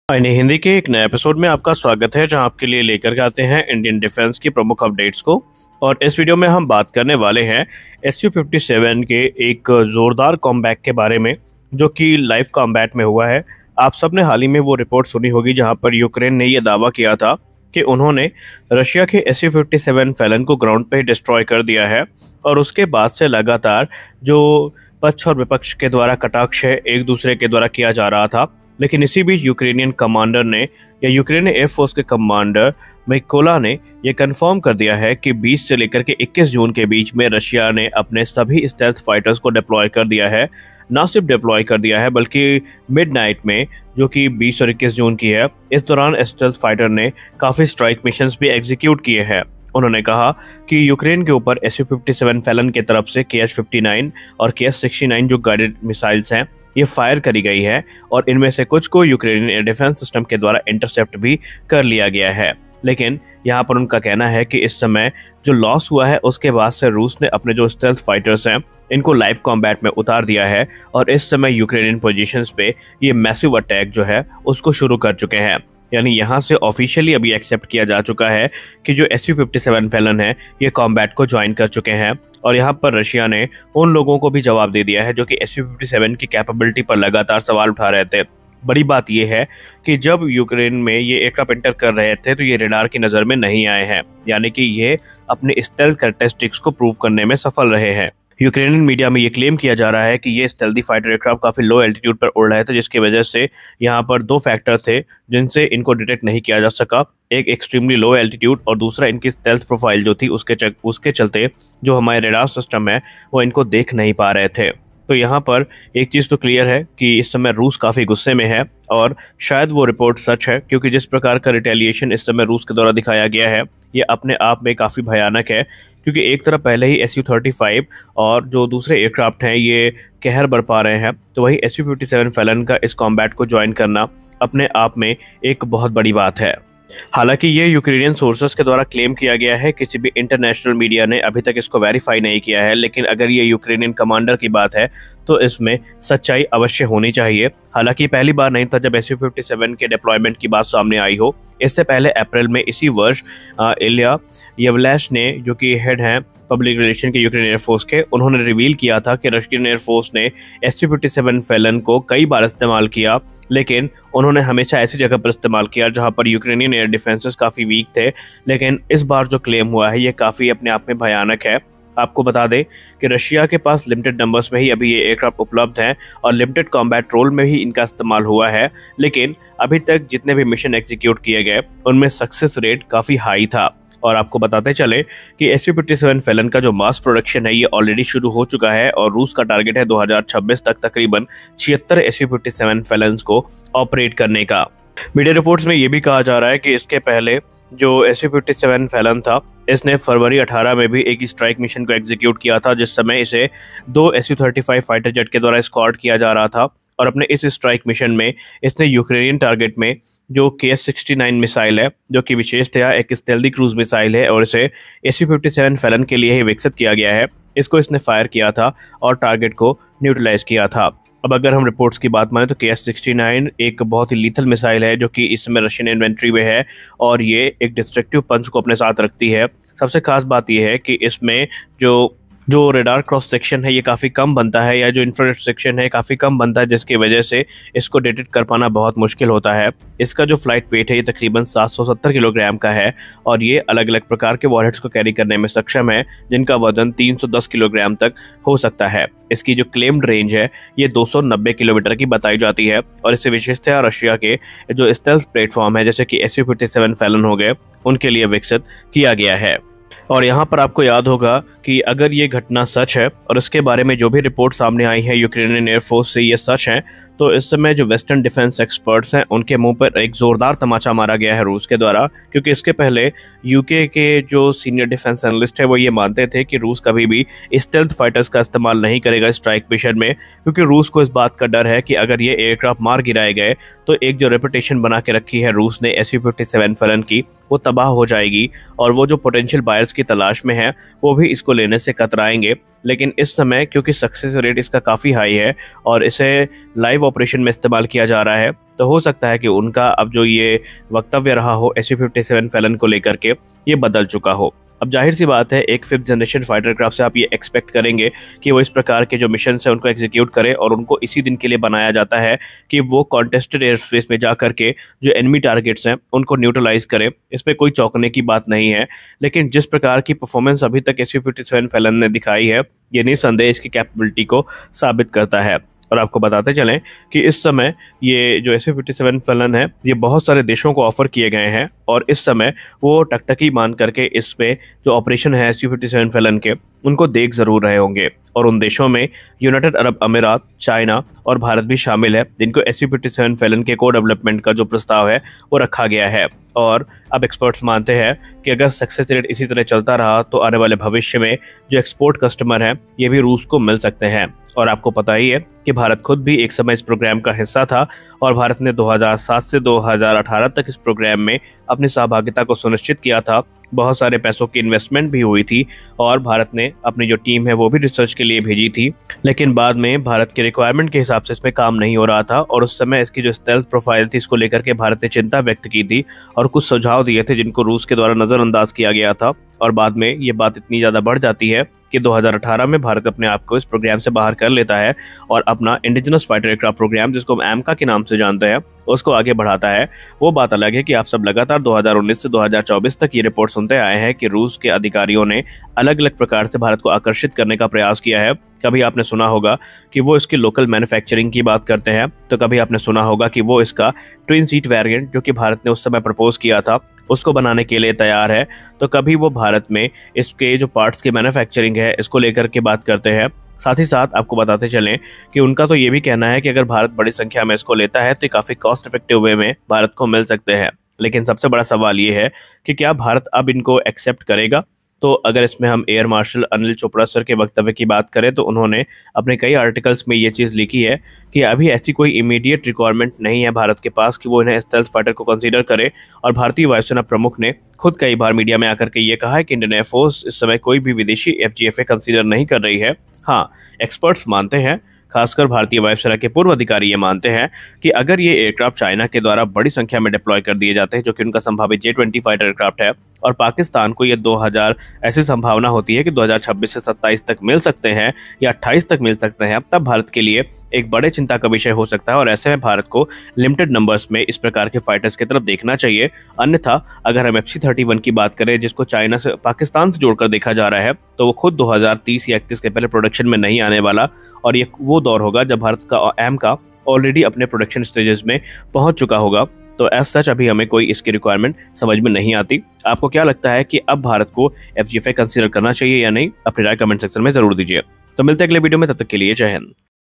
यानी हिंदी के एक नए एपिसोड में आपका स्वागत है, जहां आपके लिए लेकर के आते हैं इंडियन डिफेंस की प्रमुख अपडेट्स को। और इस वीडियो में हम बात करने वाले हैं Su-57 के एक जोरदार कॉमबैक के बारे में, जो कि लाइव कॉम्बैट में हुआ है। आप सबने हाल ही में वो रिपोर्ट सुनी होगी जहां पर यूक्रेन ने ये दावा किया था कि उन्होंने रशिया के Su-57 फैलन को ग्राउंड पे डिस्ट्रॉय कर दिया है। और उसके बाद से लगातार जो पक्ष और विपक्ष के द्वारा कटाक्ष है एक दूसरे के द्वारा किया जा रहा था, लेकिन इसी बीच यूक्रेनियन कमांडर ने या यूक्रेनी एयरफोर्स के कमांडर मिकोला ने यह कंफर्म कर दिया है कि 20 से लेकर के 21 जून के बीच में रशिया ने अपने सभी स्टेल्थ फाइटर्स को डिप्लॉय कर दिया है। ना सिर्फ डिप्लॉय कर दिया है बल्कि मिडनाइट में, जो कि 20 और 21 जून की है, इस दौरान स्टेल्थ फाइटर ने काफ़ी स्ट्राइक मिशंस भी एग्जीक्यूट किए हैं। उन्होंने कहा कि यूक्रेन के ऊपर Su-57 फैलन की तरफ से KH-59 और KH-69 जो गाइडेड मिसाइल्स हैं ये फायर करी गई है, और इनमें से कुछ को यूक्रेनियन एयर डिफेंस सिस्टम के द्वारा इंटरसेप्ट भी कर लिया गया है। लेकिन यहाँ पर उनका कहना है कि इस समय जो लॉस हुआ है उसके बाद से रूस ने अपने जो स्टेल्थ फाइटर्स हैं इनको लाइव कॉम्बैट में उतार दिया है, और इस समय यूक्रेनियन पोजीशंस पे ये मैसिव अटैक जो है उसको शुरू कर चुके हैं। यानी यहाँ से ऑफिशियली अभी एक्सेप्ट किया जा चुका है कि जो Su-57 फैलन है ये कॉम्बैट को ज्वाइन कर चुके हैं। और यहाँ पर रशिया ने उन लोगों को भी जवाब दे दिया है जो कि Su-57 की कैपेबिलिटी पर लगातार सवाल उठा रहे थे। बड़ी बात यह है कि जब यूक्रेन में ये एयरक्राफ्ट एंटर कर रहे थे तो ये रेडार की नज़र में नहीं आए हैं, यानी कि ये अपने स्टेल्थ कैरेक्टरिस्टिक्स को प्रूव करने में सफल रहे हैं। यूक्रेनियन मीडिया में ये क्लेम किया जा रहा है कि ये स्टेल्थी फाइटर एयरक्राफ्ट काफ़ी लो एल्टीट्यूड पर उड़ रहे थे, जिसकी वजह से यहाँ पर दो फैक्टर थे जिनसे इनको डिटेक्ट नहीं किया जा सका। एक एक्सट्रीमली लो एल्टीट्यूड और दूसरा इनकी स्टेल्थ प्रोफाइल जो थी उसके चलते जो हमारे रेडार सिस्टम है वो इनको देख नहीं पा रहे थे। तो यहाँ पर एक चीज़ तो क्लियर है कि इस समय रूस काफ़ी गुस्से में है, और शायद वो रिपोर्ट सच है, क्योंकि जिस प्रकार का रिटेलिएशन इस समय रूस के द्वारा दिखाया गया है ये अपने आप में काफ़ी भयानक है। क्योंकि एक तरफ पहले ही Su-35 और जो दूसरे एयरक्राफ्ट हैं ये कहर बरपा रहे हैं, तो वही Su-57 फैलन का इस कॉम्बैट को ज्वाइन करना अपने आप में एक बहुत बड़ी बात है। हालांकि ये यूक्रेनियन सोर्सेस के द्वारा क्लेम किया गया है, किसी भी इंटरनेशनल मीडिया ने अभी तक इसको वेरीफाई नहीं किया है, लेकिन अगर ये यूक्रेनियन कमांडर की बात है तो इसमें सच्चाई अवश्य होनी चाहिए। हालांकि पहली बार नहीं था जब Su-57 के डिप्लॉयमेंट की बात सामने आई हो। इससे पहले अप्रैल में इसी वर्ष इलिया येवलैश ने, जो कि हेड हैं पब्लिक रिलेशन के यूक्रेन एयरफोर्स के, उन्होंने रिवील किया था कि रशियन एयरफोर्स ने Su-57 फैलन को कई बार इस्तेमाल किया, लेकिन उन्होंने हमेशा ऐसी जगह पर इस्तेमाल किया जहां पर यूक्रेनियन एयर डिफेंसेस काफ़ी वीक थे। लेकिन इस बार जो क्लेम हुआ है ये काफ़ी अपने आप में भयानक है। आपको बता दें कि रशिया के पास लिमिटेड नंबर्स में ही अभी ये एयरक्राफ्ट उपलब्ध हैं और लिमिटेड कॉम्बैट रोल में ही इनका इस्तेमाल हुआ है, लेकिन अभी तक जितने भी मिशन एग्जीक्यूट किए गए उनमें सक्सेस रेट काफ़ी हाई था। और आपको बताते चले कि Su-57 फैलन का जो मास प्रोडक्शन है ये ऑलरेडी शुरू हो चुका है, और रूस का टारगेट है 2026 तक तकरीबन 76 Su-57 फैलन्स को ऑपरेट करने का। मीडिया रिपोर्ट्स में ये भी कहा जा रहा है कि इसके पहले जो Su-57 फैलन था इसने फरवरी 18 में भी एक स्ट्राइक मिशन को एग्जीक्यूट किया था, जिस समय इसे 2 Su-35 फाइटर जेट के द्वारा एस्कॉर्ट किया जा रहा था। और अपने इस स्ट्राइक मिशन में इसने यूक्रेनियन टारगेट में जो KH-69 मिसाइल है, जो कि विशेषतया एक स्टेल्दी क्रूज मिसाइल है और इसे Su-57 फैलन के लिए ही विकसित किया गया है, इसको इसने फायर किया था और टारगेट को न्यूट्रलाइज किया था। अब अगर हम रिपोर्ट्स की बात माने तो KH-69 एक बहुत ही लीथल मिसाइल है जो कि इस समय रशियन इन्वेंट्री में है, और ये एक डिस्ट्रक्टिव पंच को अपने साथ रखती है। सबसे खास बात यह है कि इसमें जो रेडार क्रॉस सेक्शन है ये काफ़ी कम बनता है, या जो इंफ्रारेड सेक्शन है काफ़ी कम बनता है, जिसकी वजह से इसको डिटेक्ट कर पाना बहुत मुश्किल होता है। इसका जो फ्लाइट वेट है ये तकरीबन 770 किलोग्राम का है, और ये अलग अलग प्रकार के वॉरहेड्स को कैरी करने में सक्षम है जिनका वजन 310 किलोग्राम तक हो सकता है। इसकी जो क्लेम्ड रेंज है ये 290 किलोमीटर की बताई जाती है, और इससे विशेषतया रशिया के जो स्टेल्थ प्लेटफॉर्म है जैसे कि Su-57 फैलन हो गए उनके लिए विकसित किया गया है। और यहाँ पर आपको याद होगा कि अगर ये घटना सच है और इसके बारे में जो भी रिपोर्ट सामने आई है यूक्रेनियन एयरफोर्स से ये सच है, तो इस समय जो वेस्टर्न डिफेंस एक्सपर्ट्स हैं उनके मुंह पर एक जोरदार तमाचा मारा गया है रूस के द्वारा। क्योंकि इसके पहले यूके के जो सीनियर डिफेंस एनालिस्ट है वो ये मानते थे कि रूस कभी भी स्टेल्थ फाइटर्स का इस्तेमाल नहीं करेगा स्ट्राइक मिशन में, क्योंकि रूस को इस बात का डर है कि अगर ये एयरक्राफ्ट मार गिराए गए तो एक जो रेपुटेशन बना के रखी है रूस ने Su-57 फैलन की वो तबाह हो जाएगी, और वो जो पोटेंशियल बाय बायर्स की तलाश में हैं वो भी इसको लेने से कतराएंगे। लेकिन इस समय क्योंकि सक्सेस रेट इसका काफ़ी हाई है और इसे लाइव ऑपरेशन में इस्तेमाल किया जा रहा है, तो हो सकता है कि उनका अब जो ये वक्तव्य रहा हो SU-57 फैलन को लेकर के ये बदल चुका हो। अब जाहिर सी बात है, एक 5th जनरेशन फाइटर एयरक्राफ्ट से आप ये एक्सपेक्ट करेंगे कि वो इस प्रकार के जो मिशन है उनको एग्जीक्यूट करे, और उनको इसी दिन के लिए बनाया जाता है कि वो कॉन्टेस्टेड एयर स्पेस में जा करके जो एनिमी टारगेट्स हैं उनको न्यूट्रलाइज करे। इसमें कोई चौंकने की बात नहीं है। लेकिन जिस प्रकार की परफॉर्मेंस अभी तक SU-57 फैलन ने दिखाई है, ये निसंदेह इसकी कैपेबिलिटी को साबित करता है। और आपको बताते चलें कि इस समय ये जो SU-57 फैलन है ये बहुत सारे देशों को ऑफर किए गए हैं, और इस समय वो टकटकी मान करके इस पे जो ऑपरेशन है SU-57 फैलन के उनको देख ज़रूर रहे होंगे। और उन देशों में यूनाइटेड अरब अमीरात, चाइना और भारत भी शामिल है, जिनको SU-57 फैलन के को डेवलपमेंट का जो प्रस्ताव है वो रखा गया है। और अब एक्सपर्ट्स मानते हैं कि अगर सक्सेस रेट इसी तरह चलता रहा तो आने वाले भविष्य में जो एक्सपोर्ट कस्टमर हैं ये भी रूस को मिल सकते हैं। और आपको पता ही है कि भारत खुद भी एक समय इस प्रोग्राम का हिस्सा था, और भारत ने 2007 से 2018 तक इस प्रोग्राम में अपनी सहभागिता को सुनिश्चित किया था। बहुत सारे पैसों की इन्वेस्टमेंट भी हुई थी, और भारत ने अपनी जो टीम है वो भी रिसर्च के लिए भेजी थी। लेकिन बाद में भारत के रिक्वायरमेंट के हिसाब से इसमें काम नहीं हो रहा था, और उस समय इसकी जो स्टेल्थ प्रोफाइल थी इसको लेकर के भारत ने चिंता व्यक्त की थी और कुछ सुझाव दिए थे जिनको रूस के द्वारा नज़रअंदाज किया गया था। और बाद में ये बात इतनी ज़्यादा बढ़ जाती है कि 2018 में भारत अपने आप को इस प्रोग्राम से बाहर कर लेता है और अपना इंडिजिनस फाइटर एयरक्राफ्ट प्रोग्राम, जिसको हम AMCA के नाम से जानते हैं, उसको आगे बढ़ाता है। वो बात अलग है कि आप सब लगातार 2019 से 2024 तक ये रिपोर्ट सुनते आए हैं कि रूस के अधिकारियों ने अलग अलग प्रकार से भारत को आकर्षित करने का प्रयास किया है। कभी आपने सुना होगा कि वो इसकी लोकल मैन्युफैक्चरिंग की बात करते हैं, तो कभी आपने सुना होगा कि वो इसका ट्विन सीट वेरिएंट जो कि भारत ने उस समय प्रपोज किया था उसको बनाने के लिए तैयार है, तो कभी वो भारत में इसके जो पार्ट्स की मैन्युफैक्चरिंग है इसको लेकर के बात करते हैं। साथ ही साथ आपको बताते चलें कि उनका तो ये भी कहना है कि अगर भारत बड़ी संख्या में इसको लेता है तो काफ़ी कॉस्ट इफेक्टिव वे में भारत को मिल सकते हैं। लेकिन सबसे बड़ा सवाल ये है कि क्या भारत अब इनको एक्सेप्ट करेगा। तो अगर इसमें हम air marshal Anil Chopra sir के वक्तव्य की बात करें तो उन्होंने अपने कई आर्टिकल्स में ये चीज़ लिखी है कि अभी ऐसी कोई इमीडिएट रिक्वायरमेंट नहीं है भारत के पास कि वो इन्हें स्टेल्थ फाइटर को कंसीडर करे। और भारतीय वायुसेना प्रमुख ने खुद कई बार मीडिया में आकर के ये कहा है कि इंडियन एयरफोर्स इस समय कोई भी विदेशी FGFA कंसीडर नहीं कर रही है। हाँ, एक्सपर्ट्स मानते हैं, खासकर भारतीय वायुसेना के पूर्व अधिकारी ये मानते हैं कि अगर ये एयरक्राफ्ट चाइना के द्वारा बड़ी संख्या में डिप्लॉय कर दिए जाते हैं, जो कि उनका संभावित J-20 फाइटर एयरक्राफ्ट है, और पाकिस्तान को ये 2000 ऐसी संभावना होती है कि 2026 से 27 तक मिल सकते हैं या 28 तक मिल सकते हैं, तब भारत के लिए एक बड़े चिंता का विषय हो सकता है। और ऐसे में भारत को लिमिटेड नंबर्स में इस प्रकार के फाइटर्स की तरफ देखना चाहिए। अन्यथा अगर हम FC-31 की बात करें, जिसको चाइना से पाकिस्तान से जोड़कर देखा जा रहा है, तो वो खुद 2030 या 31 के पहले प्रोडक्शन में नहीं आने वाला, और ये वो दौर होगा जब भारत का AMCA ऑलरेडी अपने प्रोडक्शन स्टेजेस में पहुंच चुका होगा। तो एज सच अभी हमें कोई इसकी रिक्वायरमेंट समझ में नहीं आती। आपको क्या लगता है कि अब भारत को FGFA कंसीडर करना चाहिए या नहीं? अपनी राय कमेंट सेक्शन में जरूर दीजिए। तो मिलते हैं अगले वीडियो में, तब तक के लिए जय हिंद।